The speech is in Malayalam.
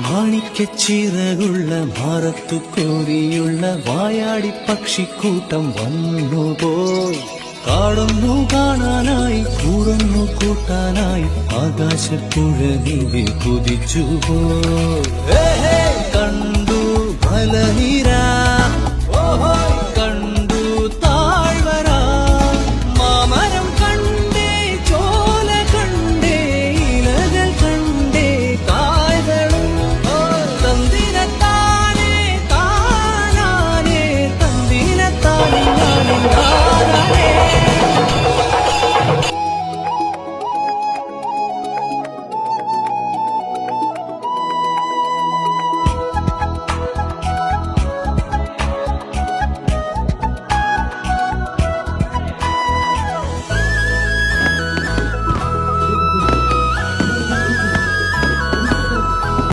മാണിക്യച്ചിറകുള്ള ഭാരത്തു കോരിയുള്ള വായാടി പക്ഷിക്കൂട്ടം വന്നുപോയി. കാടൊന്നു കാണാനായി കൂടൊന്നു കൂട്ടാനായി ആകാശപ്പുഴ നീവി കുതിച്ചുപോയി.